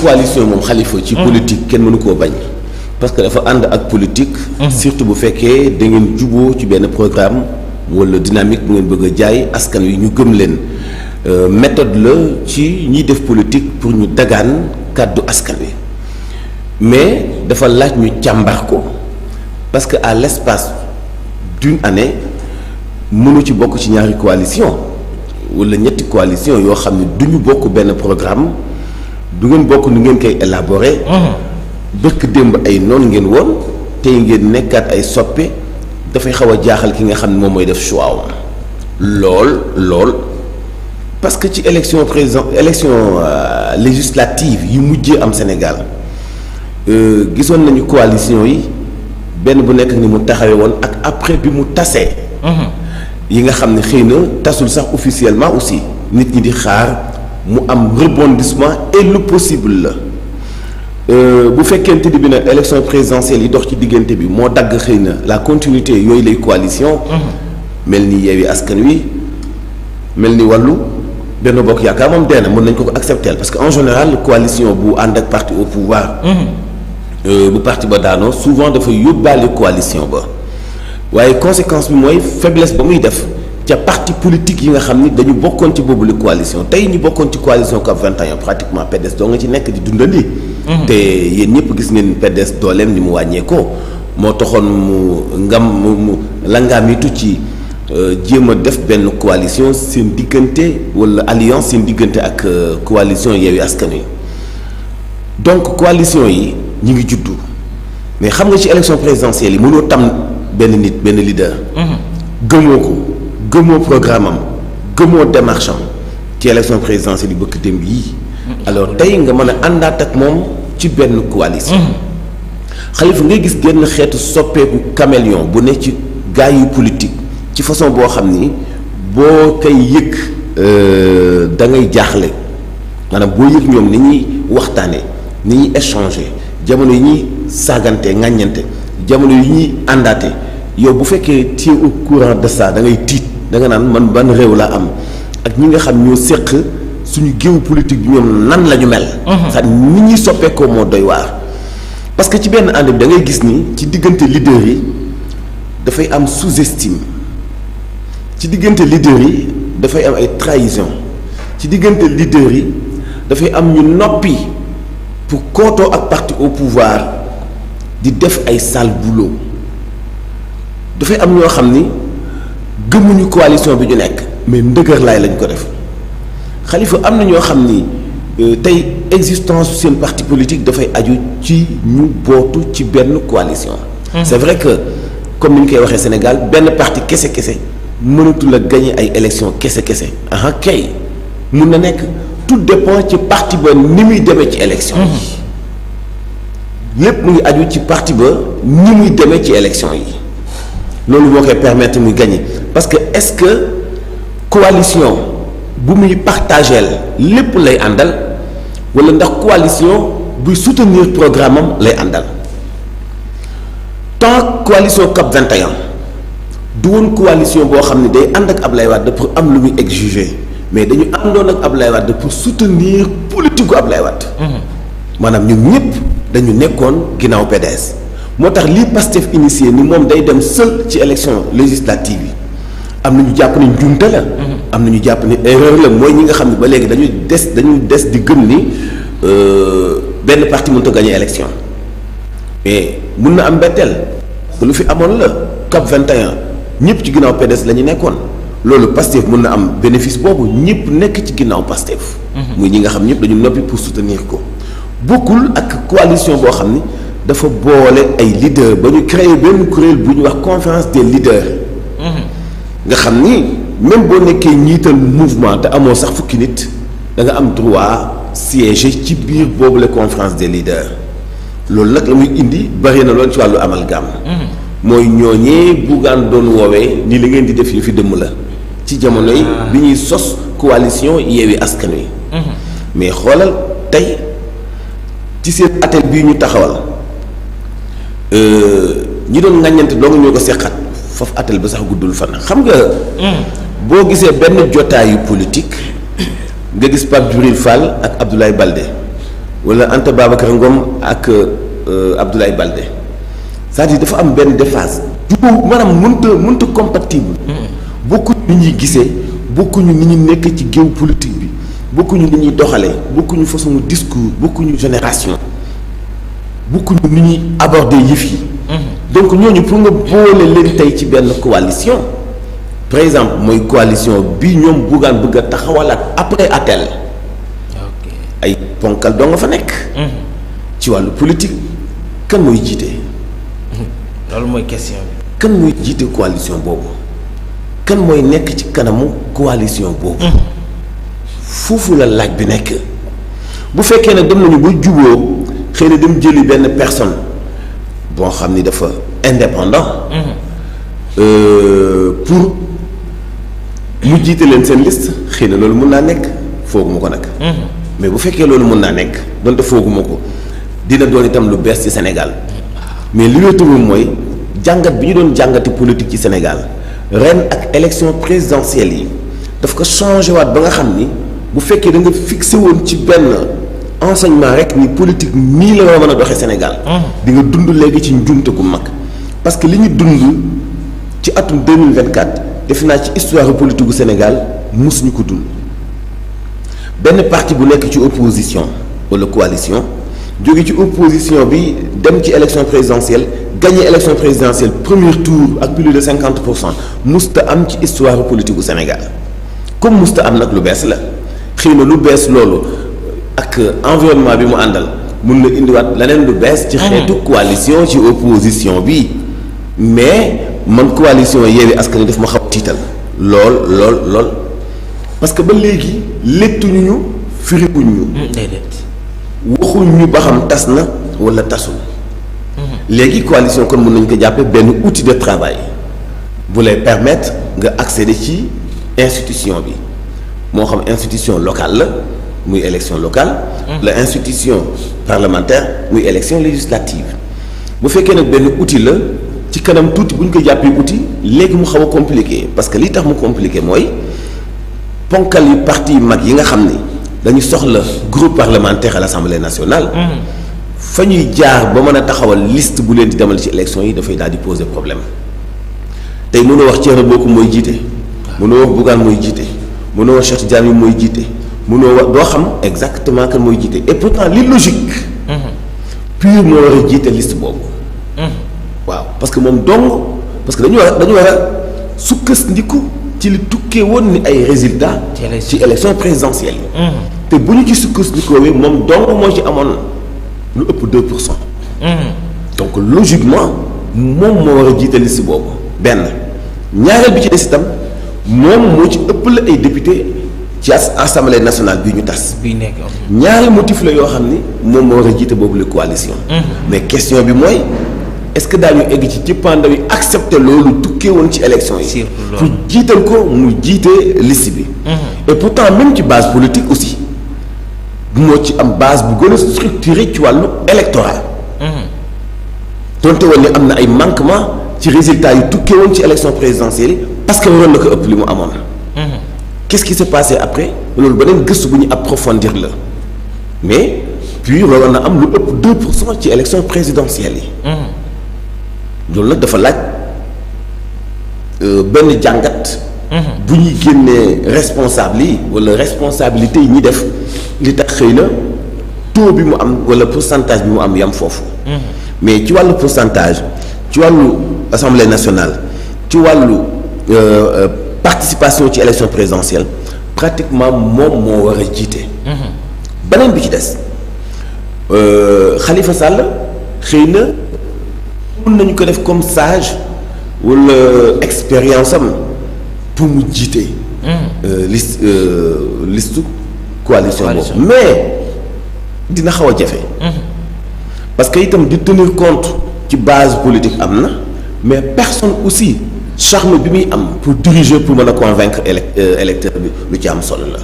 coalition moom Khalifa ci politique kenn mënu koo bañ parce que dafa ànd ak politique surtout bu fekkee da ngeen juboo ci benn programme wala dynamique bu ngeen bëgg a jaay askan wi ñu gëm leen méthode la ci ñiy def politique pour ñu dagaan kàddu askan wi mais dafa laaj ñu càmbar ko parce que à l'espace d'une année mënu ci bokk ci ñaari coalition wala ñetti coalition yoo xam ne du ñu bokk benn programme du ngeen bokk nu ngeen koy élaborer bëkk démb ay noonu ngeen woon tey ngeen nekkaat ay soppe dafay xaw a jaaxal ki nga xam ne moom mooy def choix am lool parce que ci élection législative yi mujjee am Sénégal gisoon nañu coalition yi benn bu nekk ni mu taxawee woon ak après bi mu tasee yi nga xam ne xëy na tasul sax officiellement aussi nit ñi di xaar mu am rebondissement et lu possible la bu fekkente ni bi nag élection présidentielle yi dox ci diggante bi moo dagg xëy na la continuité yooyu lay coalition mel ni Yewwi Askan Wi mel ni Wallu Benno Bokk Yaakaar moom dee na mën nañ ko accepter parce que en général coalition bu ànd ak parti au pouvoir bu parti ba daanoo souvent dafa yóbbaale coalition ba waaye conséquence bi mooy faiblesse ba muy def ca parti politique yi nga xam ni dañu bokkoon ci boobule coalition tey ñi bokkoon ci coalition COP 21 pratiquement PDS doo nga ci nekk di dundandi. te yéen ñëpp gis ngeen PDS dooleem ni mu wàññeekoo moo taxoon mu langaamitu ci jéem a def benn coalition seen diggante wala alliance seen diggante ak coalition Yewwi Askan Wi donc coalition yi ñu ngi juddu mais xam nga ci élection présidentielle yi mënoo tam benn nit benn leader. gëmoo ko. gëmoo programme am gëmoo démarche am ci élection présidentielle yi bëkk démb yii alors tey nga mën a àndaat ak moom ci benn coalition Khalifa ngay gis genn xeetu soppeeku caméléon bu ne ci gaa yu politique ci façon boo xam ni boo koy yëg da ngay jaaxle maanaam boo yëg ñoom ni ñuy waxtaane ni ñuy échanger jamono yi ñuy saagante ŋàññante jamono yi ñuy àndaate yow bu fekkee tu es au courant de ça da ngay tiit da nga naan man ban réew laa am ak ñi nga xam ñoo séq suñu géopolitique bi ñoom nan la ñu mel. sax nit ñuy soppeekoo moo doy waar. parce que ci benn ànd bi da ngay gis ni ci diggante leader yi dafay am sous-estime ci diggante leader yi dafay am ay trahison ci diggante leader yi dafay am ñu noppi pour kootoo ak parti au pouvoir di def ay sale boulot dafay am ñoo xam ni. gëmuñu coalition bi ñu nekk mais ndëgër laay lañ ko def Khalifa am na ñoo xam ni tey existence seen parti politique dafay aju ci ñu bootu ci benn coalition. C'est vrai que comme ni ñu koy waxee Sénégal benn parti kese mënatul a gagner ay élections kese aha kay mun na nekk tout dépend ci parti ba ni muy demee ci élection yi lépp mu ngi aju ci parti ba ni muy demee ci élection yi loolu moo koy permettre muy gagner. parce que est-ce que coalition bu muy partageel lépp lay àndal wala ndax coalition buy soutenir programme am lay àndal tant coalition COP 21 du woon coalition boo xam ne day ànd ak Ablaye Wade pour am lu muy exiger mais dañu àndoon ak Ablaye Wade pour soutenir politique gu Ablaye Wade. maanaam ñun ñëpp dañu nekkoon ginnaaw PDS moo tax lii Pastef initié ni moom day dem seul ci élection législative yi. am na ñu jàpp ni njuumte la. am na ñu jàpp ni erreur la mooy ñi nga xam ne ba léegi dañu des di gëm ni benn parti mënut a gagner élection mais mun na am mbetteel lu fi amoon la COP 21 ñëpp ci ginnaaw PDS la ñu nekkoon loolu Pastef mun na am bénéfice boobu ñëpp nekk ci ginnaaw Pastef. muy ñi nga xam ñëpp dañu noppi pour soutenir ko bokkul ak coalition boo xam ni dafa boole ay leaders ba ñu créé benn kuréel bu ñu wax conférence des leaders. nga xam ni même boo nekkee njiital mouvement te amoo sax fukki nit da nga am droit siéger ci biir boobu la conférence des leaders loolu nag la muy indi bari na loolu ci wàllu amalgame. mooy ñooñee Bougane doon woowee ni li ngeen di def yu fi dëmm la. ci jamono yi bi ñuy sos coalition Yewwi Askan Wi. mais xoolal tey ci seen atel bii ñu taxawal ñi doon ŋàññante dong ñoo ko seqat. foofu atel ba sax guddul fan xam nga. boo gisee benn jotaayu politique nga gis Pape Djibril Fall ak Abdoulaye Baldé wala Anta Babacar Ngom ak Abdoulaye Baldé c'est-à-dire dafa am benn déphase jubóo maanaam mënta compatible bokkuñu ni ñuy gisee bokkuñu ni ñu nekk ci géew politique bi bokkuñu ni ñuy doxalee bokkuñu façon discours bokkuñu génération bokkuñu ni ñuy aborder yëf yi donc ñooñu pour nga boole leen tey ci benn coalition par exemple mooy coalition bi ñoom buggaan bëgg a taxawalaat après Atel ay ponkal doo nga fa nekk ci wàllu politique kan mooy jiite loolu mooy question bi kan mooy jiite coalition boobu kan mooy nekk ci kanamu coalition boobu foofu la laaj bi nekk bu fekkee ne dem nañu ba juboo xëy na dem jëli benn personne boo xam ni dafa indépendant pour mu jiite leen seen liste xëy na loolu mun naa nekk fooguma ko nag mais bu fekkee loolu mun naa nekk donte fooguma ko dina doon itam lu bees ci Sénégal mais li wéetu mooy jàngat bi ñu doon jàngati politique ci Sénégal ren ak élection présidentielle yi daf ko changé waat ba nga xam ni bu fekkee da nga fixé woon ci benn enseignement rek ni politique nii la war a mën a doxee Sénégal di nga dund léegi ci njuumte gu mag parce que li ñu dund ci atum 2024 def naa ci histoire politique gu Sénégal mosuñu ko dund benn parti bu nekk ci opposition wala coalition jóge ci opposition bi dem ci élection présidentielle gagné élection présidentielle premier tour ak plus de 50% musta am ci histoire politique gu Sénégal comme musta am nag lu bees la xëy na lu bees loolu ak environnement bi mu àndal mun na indiwaat leneen lu bees ci xeetu coalition ci opposition bi mais man coalition Yewwi Askan Wi daf ma xaw tiital lool parce que ba léegi léttuñu ñu firiwuñ ñu waxuñ ñu ba xam tas na wala tasul léegi coalition kon mën nañu ko jàppe benn outil de travail bu lay permettre nga accéder ci institution bi moo xam institution locale la muy élection locale la institution parlementaire muy élection législative bu fekkee nag benn outil la ci kanam tuuti bu ñu ko jàppee outil léegi mu xaw a compliqué parce que li tax mu compliqué mooy ponkal yu parti yu mag yi nga xam ni dañu soxla groupe parlementaire à l'Assemblée nationale fa ñuy jaar ba mën a taxawal liste bu leen di demal ci élection yi dafay daal di poser problème tey mënoo wax Thierno Bocoum mooy jiite mënoo wax Bougane mooy jiite mënoo wax Cheikh Tidiane mooy jiite mënoo wax doo xam exactement kan mooy jiite et pourtant li logique pur moo war a jiite liste boobu waaw parce que moom dong parce que dañu war a sukkandiku ci li tukkee woon ni ay résultats ci élection présidentielle yi te bu ñu ci sukkandikoowee moom dong moo ci amoon lu ëpp 2%. donc logiquement moom moo war a jiite liste boobu benn ñaareel bi ci des itam moom moo ci ëpp la ay député ci assemblée nationale bii ñu tas. bii nekk ñaari motif la yoo xam ni moom moo war a jiite boobu la coalition. mais question bi mooy est-ce que daañu egg ci cëppaandaw yi accepter loolu tukkee woon ci élection yi. pour jiital ko mu jiite liste bi. et pourtant même ci base politique aussi moo ci am base bu gën a structuré ci wàllu électorat. donte woon ni am na ay manquements ci résultats yu tukkee woon ci élection présidentielle yi parce que waroon na ko ëpp li mu amoon. qu'est-ce qui s'est passé après loolu beneen gëstu bu ñu approfondir la mais puis waroon na am lu ëpp 2% ci élection présidentielle yi. loolu nag dafa laaj benn jàngat. bu ñuy génnee responsable yi wala responsabilité yi ñuy def li tax xëy na taux bi mu am wala pourcentage bi mu am yam foofu. mais ci wàllu pourcentage ci wàllu assemblée nationale ci wàllu participation ci élection présidentielle pratiquement moom moo war a jiite. beneen bi ci des Khalifa Sall xëy na mën nañu ko def comme sage wala expérience am pour mu jiite. liste coalition boobu mais dina xaw a jafe. parce que itam di tenir compte ci base politique am na mais personne aussi charme bi muy am pour diriger pour mën a convaincre électeur bi lu ci am solo la.